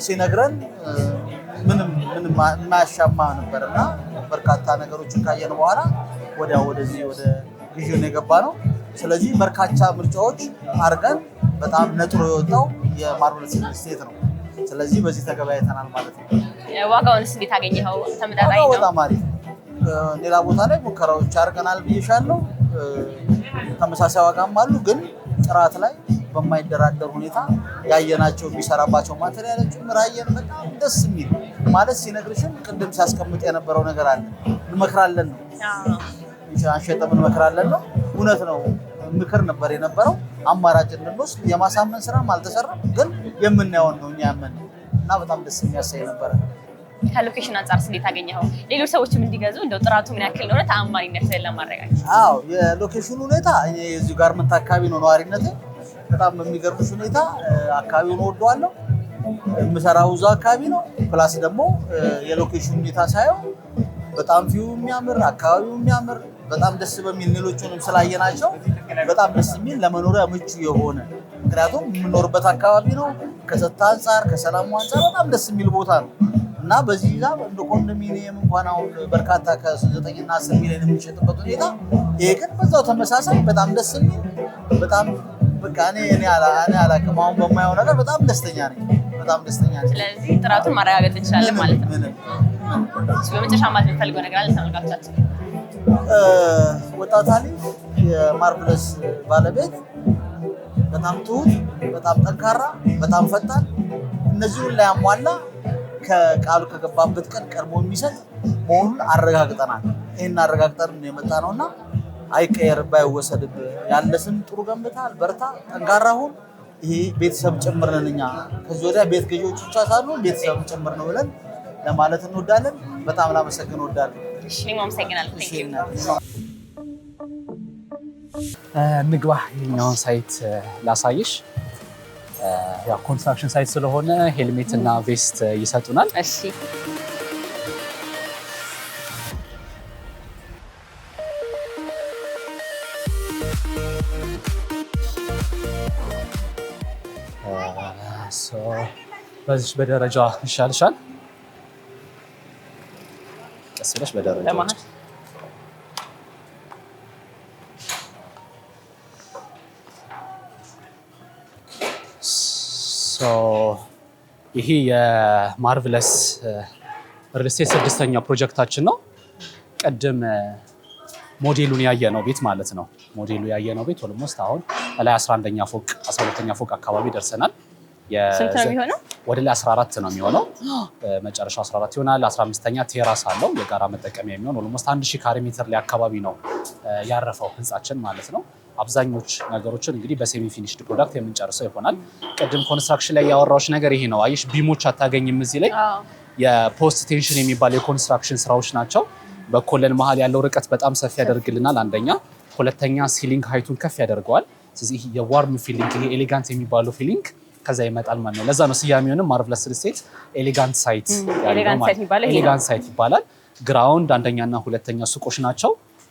ሲነግረን ምንም የማያሻማ ነበርና በርካታ ነገሮችን ካየን በኋላ ወዲያው ወደዚህ ወደ ግዢውን የገባ ነው። ስለዚህ በርካታ ምርጫዎች አድርገን በጣም ነጥሮ የወጣው የማርቨለስ ሪል ስቴት ነው። ስለዚህ በዚህ ተገበያይተናል ማለት ነው። ዋጋውንስ እንዴት አገኘኸው? ተመጣጣኝ ነው? በጣም አሪፍ። ሌላ ቦታ ላይ ሙከራዎች አድርገናል ብዬሻለሁ። ተመሳሳይ ዋጋም አሉ፣ ግን ጥራት ላይ በማይደራደር ሁኔታ ያየናቸው የሚሰራባቸው ማቴሪያሎች ምራየን በጣም ደስ የሚል ማለት ሲነግርሽም ቅድም ሲያስቀምጥ የነበረው ነገር አለ። እንመክራለን ነው አንሸጥም፣ እንመክራለን ነው። እውነት ነው፣ ምክር ነበር የነበረው። አማራጭ እንድንወስድ የማሳመን ስራም አልተሰራም፣ ግን የምናየውን ነው እኛ ያመን እና በጣም ደስ የሚያሳይ ነበረ። ከሎኬሽን አንጻር እንዴት አገኘኸው? ሌሎች ሰዎችም እንዲገዙ እንደው ጥራቱ ምን ያክል እንደሆነ ተአማኒነትን ለማረጋገጥ። አዎ የሎኬሽኑ ሁኔታ እዚህ ጋርመንት አካባቢ ነው ነዋሪነቴ። በጣም በሚገርምሽ ሁኔታ አካባቢውን እወደዋለሁ። የምሰራው እዛው አካባቢ ነው። ፕላስ ደግሞ የሎኬሽኑ ሁኔታ ሳየው በጣም ቪው የሚያምር፣ አካባቢው የሚያምር፣ በጣም ደስ በሚል ሌሎቹንም ስላየናቸው በጣም ደስ የሚል ለመኖሪያ ምቹ የሆነ ምክንያቱም የምኖርበት አካባቢ ነው። ከጸጥታ አንጻር ከሰላሙ አንጻር በጣም ደስ የሚል ቦታ ነው እና በዚህ ዛ እንደ ኮንዶሚኒየም እንኳን አሁን በርካታ ከ9 እና 10 ሚሊዮን የሚሸጥበት ሁኔታ፣ ይሄ ግን በዛው ተመሳሳይ በጣም ደስ የሚል በጣም በቃ እኔ አላውቅም። አሁን በማየው ነገር በጣም ደስተኛ ነኝ። ስለዚህ ጥራቱን ማረጋገጥ እንችላለን ማለት ነው። በመጨረሻ ማለት የምፈልገው ነገር አለ ተመልካቾቻችን? ወጣት አሊ የማርቨለስ ባለቤት በጣም ትሁት፣ በጣም ጠንካራ፣ በጣም ፈጣን፣ እነዚሁን ላይ ያሟላ ከቃሉ ከገባበት ቀን ቀድሞ የሚሰጥ መሆኑን አረጋግጠናል። ይህን አረጋግጠን የመጣ ነውና አይቀየርብህ፣ አይወሰድብህ። ያለስም ጥሩ ገንብታል፣ በርታ፣ ጠንካራ ሁን። ይሄ ቤተሰብ ጭምር ነን እኛ። ከዚህ ወዲያ ቤት ገዢዎች ብቻ ሳይሆን ቤተሰብ ጭምር ነው ብለን ለማለት እንወዳለን። በጣም ላመሰግን እወዳለሁ። እሺ እኔም አመሰግናለሁ። እንግባ የኛውን ሳይት ላሳይሽ። ያ ኮንስትራክሽን ሳይት ስለሆነ ሄልሜት እና ቬስት ይሰጡናል። እሺ በዚህ በደረጃ ይሻልሻል። ቀስ ብለሽ በደረጃ ይሄ የማርቭለስ ሪል ስቴት 6ኛ ፕሮጀክታችን ነው። ቅድም ሞዴሉን ያየነው ቤት ማለት ነው። ሞዴሉ ያየነው ቤት ኦልሞስት አሁን ላይ 11ኛ ፎቅ 12ኛ ፎቅ አካባቢ ደርሰናል። ስንት ነው የሚሆነው? ወደ ላይ 14 ነው የሚሆነው። መጨረሻው 14 ይሆናል። 15ኛ ቴራስ አለው የጋራ መጠቀሚያ የሚሆን ኦልሞስት 1000 ካሬ ሜትር ላይ አካባቢ ነው ያረፈው ህንጻችን ማለት ነው። አብዛኞቹ ነገሮችን እንግዲህ በሴሚ ፊኒሽድ ፕሮዳክት የምንጨርሰው ይሆናል። ቅድም ኮንስትራክሽን ላይ ያወራዎች ነገር ይሄ ነው። አይሽ ቢሞች አታገኝም እዚህ ላይ የፖስት ቴንሽን የሚባል የኮንስትራክሽን ስራዎች ናቸው። በኮለን መሀል ያለው ርቀት በጣም ሰፊ ያደርግልናል። አንደኛ፣ ሁለተኛ ሲሊንግ ሃይቱን ከፍ ያደርገዋል። ስለዚህ የዋርም ፊሊንግ ይሄ ኤሌጋንት የሚባለው ፊሊንግ ከዛ ይመጣል ማለት ነው። ለዛ ነው ስያሜውንም ማርቭለስ ሪል ስቴት ኤሌጋንት ሳይት ይባላል። ግራውንድ አንደኛና ሁለተኛ ሱቆች ናቸው።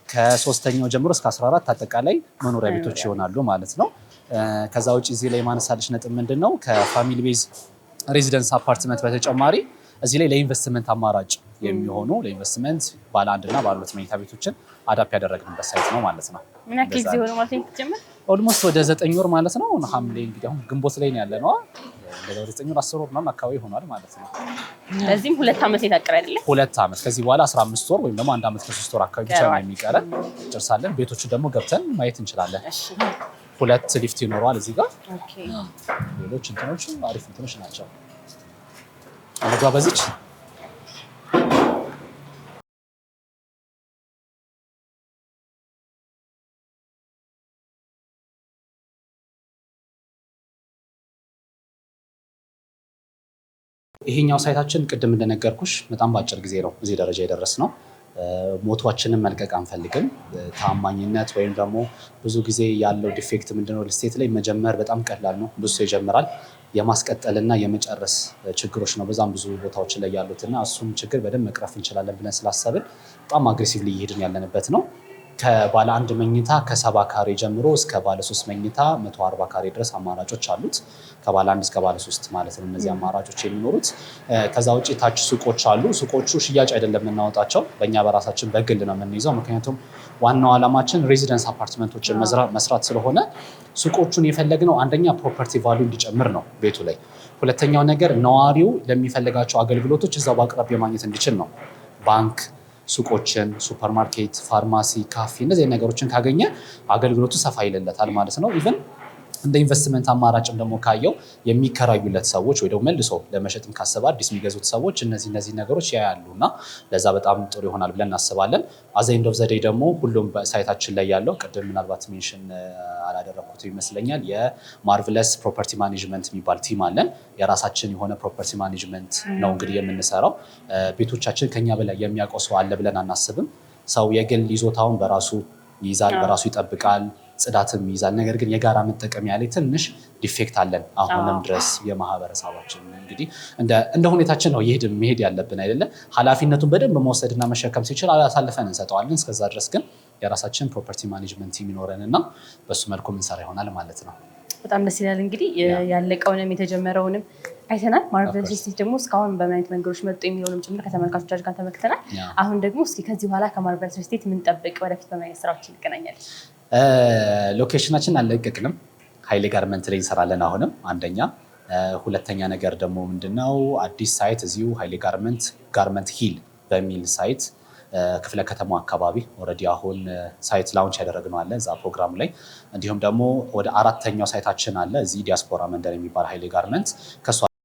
ከ3ኛው ጀምሮ እስከ 14 አጠቃላይ መኖሪያ ቤቶች ይሆናሉ ማለት ነው። ከዛ ውጭ እዚህ ላይ ማነሳለች ነጥብ ምንድነው ከፋሚሊ ቤዝ ሬዚደንስ አፓርትመንት በተጨማሪ እዚህ ላይ ለኢንቨስትመንት አማራጭ የሚሆኑ ለኢንቨስትመንት ባለ 1 እና ባለ 2 መኝታ ቤቶችን አዳፕ ያደረግንበት ሳይት ነው ማለት ነው። ምን ያክል ጊዜ ሆነ ማለት ነው? ኦልሞስት ወደ 9 ወር ማለት ነው። ሐምሌ እንግዲህ አሁን ግንቦት ላይ ነው ያለነው። ወደ 9 ወር 10 ወር ምናምን አካባቢ ሆኗል ማለት ነው። ለዚህም 2 ዓመት የታቀረ አይደለ? 2 ዓመት ከዚህ በኋላ 15 ወር ወይም ደግሞ 1 ዓመት ከ3 ወር አካባቢ ብቻ ነው የሚቀረን። ጨርሳለን። ቤቶቹ ደግሞ ገብተን ማየት እንችላለን። እሺ 2 ሊፍት ይኖረዋል እዚህ ጋር። ኦኬ ሌሎች እንትኖች አሪፍ እንትኖች ናቸው። አለጋ በዚች ይሄኛው ሳይታችን ቅድም እንደነገርኩሽ በጣም በአጭር ጊዜ ነው እዚህ ደረጃ የደረስነው። ሞቷችንን መልቀቅ አንፈልግም። ታማኝነት ወይም ደግሞ ብዙ ጊዜ ያለው ዲፌክት ምንድነው? ሪል ስቴት ላይ መጀመር በጣም ቀላል ነው፣ ብዙ ሰው ይጀምራል። የማስቀጠልና የመጨረስ ችግሮች ነው በዛም ብዙ ቦታዎች ላይ ያሉትና እሱም ችግር በደንብ መቅረፍ እንችላለን ብለን ስላሰብን በጣም አግሬሲቭሊ እየሄድን ያለንበት ነው። ከባለ 1 መኝታ ከ70 ካሬ ጀምሮ እስከ ባለ 3 መኝታ 140 ካሬ ድረስ አማራጮች አሉት። ከባለ 1 እስከ ባለ 3 ማለት ነው እነዚህ አማራጮች የሚኖሩት። ከዛ ውጭ ታች ሱቆች አሉ። ሱቆቹ ሽያጭ አይደለም የምናወጣቸው፣ በእኛ በራሳችን በግል ነው የምንይዘው። ምክንያቱም ዋናው ዓላማችን ሬዚደንስ አፓርትመንቶችን መስራት ስለሆነ ሱቆቹን የፈለግነው አንደኛ ፕሮፐርቲ ቫሉ እንዲጨምር ነው ቤቱ ላይ። ሁለተኛው ነገር ነዋሪው ለሚፈልጋቸው አገልግሎቶች እዛው በአቅራቢያ ማግኘት እንዲችል ነው። ባንክ፣ ሱቆችን፣ ሱፐርማርኬት፣ ፋርማሲ፣ ካፌ እነዚህ ነገሮችን ካገኘ አገልግሎቱ ሰፋ ይለለታል ማለት ነው። ኢቨን እንደ ኢንቨስትመንት አማራጭም ደግሞ ካየው የሚከራዩለት ሰዎች ወይ ደግሞ መልሶ ለመሸጥም ካሰበ አዲስ የሚገዙት ሰዎች እነዚህ ነገሮች ያያሉ እና ለዛ በጣም ጥሩ ይሆናል ብለን እናስባለን። አዘ ኤንድ ኦፍ ዘ ዴይ ደግሞ ሁሉም በሳይታችን ላይ ያለው ቅድም ምናልባት ሜንሽን አላደረኩት ይመስለኛል የማርቭለስ ፕሮፐርቲ ማኔጅመንት የሚባል ቲም አለን። የራሳችን የሆነ ፕሮፐርቲ ማኔጅመንት ነው እንግዲህ የምንሰራው። ቤቶቻችን ከኛ በላይ የሚያውቀው ሰው አለ ብለን አናስብም። ሰው የግል ይዞታውን በራሱ ይይዛል፣ በራሱ ይጠብቃል፣ ጽዳትም ይይዛል። ነገር ግን የጋራ መጠቀሚያ ላይ ትንሽ ዲፌክት አለን አሁንም ድረስ። የማህበረሰባችን እንግዲህ እንደ ሁኔታችን ነው መሄድ ያለብን አይደለ? ኃላፊነቱን በደንብ መውሰድና መሸከም ሲችል አሳልፈን እንሰጠዋለን። እስከዛ ድረስ ግን የራሳችን ፕሮፐርቲ ማኔጅመንት የሚኖረን እና በሱ መልኩ ምንሰራ ይሆናል ማለት ነው። በጣም ደስ ይላል። እንግዲህ ያለቀውንም የተጀመረውንም አይተናል። ማርቭለስ ሪል ስቴት ደግሞ እስካሁን በምን አይነት መንገዶች መጡ የሚለውንም ጭምር ከተመልካቾቻችን ጋር ተመልክተናል። አሁን ደግሞ እስኪ ከዚህ በኋላ ከማርቭለስ ሪል ስቴት የምንጠብቅ ወደፊት በምን አይነት ስራዎች እንገናኛለን? ሎኬሽናችን አልለቀቅንም። ኃይሌ ጋርመንት ላይ እንሰራለን አሁንም አንደኛ። ሁለተኛ ነገር ደግሞ ምንድነው አዲስ ሳይት እዚሁ ኃይሌ ጋርመንት ሂል በሚል ሳይት ክፍለ ከተማው አካባቢ ኦልሬዲ አሁን ሳይት ላውንች ያደረግነው አለ እዛ ፕሮግራም ላይ። እንዲሁም ደግሞ ወደ 4ኛው ሳይታችን አለ እዚህ ዲያስፖራ መንደር የሚባል ኃይሌ ጋርመንት። ከእሱ